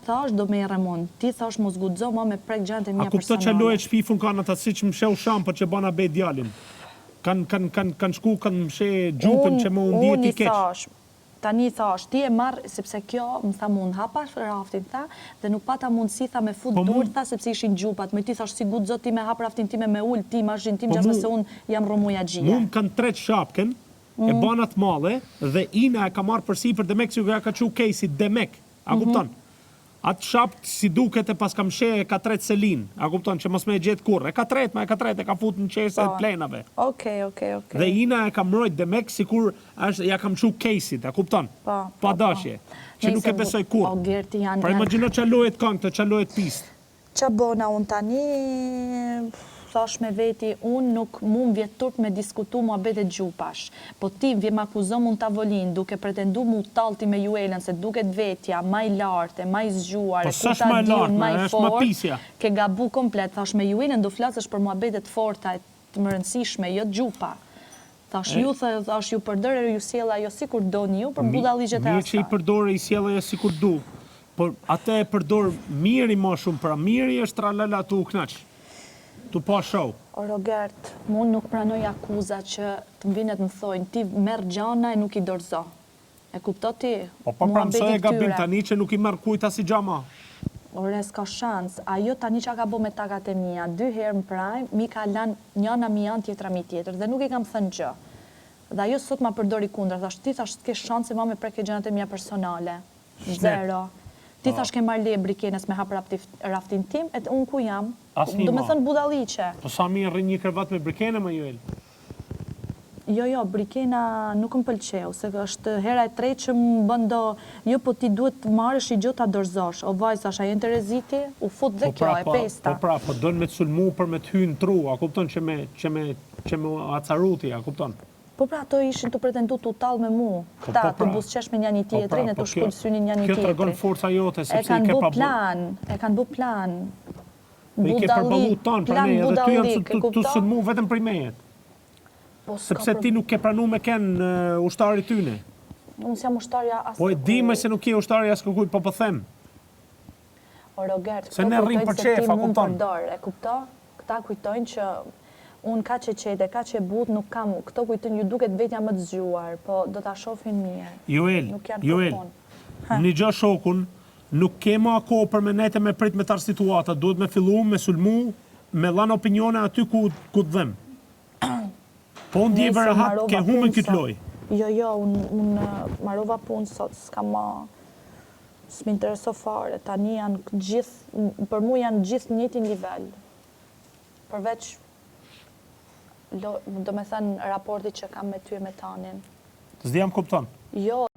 thash do me remon. Ti thash mos guxo më me prek gjërat e mia personale. A kupto që lohet shpifun kanë ata siç më sheu shampë që bana be djalin. Kan shku kanë mshe gjupën që më undi ti keq. Tani thash, ti e marr sepse kjo më tha mund hapa raftin tha dhe nuk pata mundësi tha me fut dur tha sepse ishin gjupat. Me ti thash si guxo ti me hap raftin time me ul ti mazhin tim gjashtë se un jam rromuja xhia. Mund kanë tret shapkën e bana të madhe dhe ina e ka marr përsipër Demek si ka çu Casey Demek. A kupton? Atë shapt si duket e pas kam she ka tret Selin. A kupton që mos më e gjet kurr. E ka tret e ka fut në qese të plenave. Okej. Dhe ina e ka mbrojt Demek sikur ja kam çu Casey, a kupton? Pa dashje. Që nuk e besoj kurr. Pra imagjino ç'a lohet këngë, ç'a lohet pistë. Ç'a bona un tani thash me veti, unë nuk mund vjet turp me diskutu muhabetet gjupash. Po ti vje më akuzon mund tavolin duke pretendu mu tallti me Juelën se duket vetja më i lartë, më i zgjuar, më i fortë. Ke gabu komplet, thash me Juelën do flasësh për muhabetet forta të më rëndësishme, jo gjupa. Thash ju përdore ju sjell ajo sikur doni ju për budalligjet e asaj. Mirë që i përdore i sjell ajo sikur du. Por atë e përdor miri më shumë, pra miri është tralala tu knaq. Tu pa show. O Rogert, mund nuk pranoj akuza që të mvinet më thojnë, ti merr gjana e nuk i dorëzo. E kupto ti? Po pra mësoj e gabim tani që nuk i merr kujt as i xhama. Ore s'ka shans, ajo tani çka ka bë me takat e mia, 2 herë më praj, mi ka lan njëna mi anë tjetra mi tjetër dhe nuk i kam thënë gjë. Dhe ajo sot ma përdori kundër, thash ti thash s'ke shanse ma me preke gjërat e mia personale. Zero. Ti thash ke marrë leje brikenes me hap raftin tim, e unë ku jam? Do me thënë budalliqe. Po sa mirë rri një krevat me brikene më Juel? Jo, brikena nuk më pëlqeu, se është hera e tretë që më bëndo, jo po ti duhet të marrësh i gjë ta dorëzosh. O vajzë, thash, ajo interesiti, u fut dhe kjo, e pesta. Po dojnë me të sulmu për me të hynë tru, a kupton që me acaruti, a kupton? Po pra, ato ishin të pretendu të talë me mu, këta, të busqesh me njani tjetrin, e të shkull synin njani tjetrin. Kjo të regon forca jote, sepse i kanë bu plan. I ke përballu tanë për ne, edhe ty janë të sulmu vetëm për i mejet. Sepse ti nuk ke pranu me kenë ushtari tyne. Unë s'jam ushtarja as po e di me se nuk ke ushtari as kërkuj, po them. O Rogert, se ne rrim për qef, a kupton? E kupto? Këta kujtojnë që unë ka që qete, ka që but, nuk kam, këto kujtojnë ju duket vetja më të zgjuar, po do t'a shofin mirë. Joel, një gjë shokun, nuk kema ako për me nete me prit me tar situata, duhet me fillu, me sulmu, me lan opinione aty ku të dhem. Po unë djeve rahat, ke humën këtë loj. Jo, unë marova punë sot, s'ka ma, s'mi intereso fare, tani janë gjithë, për mu janë gjithë njëti nivel. Përveç, do me thënë raporti që kam me ty e me Tanin. Të s'di jam kupton? Jo.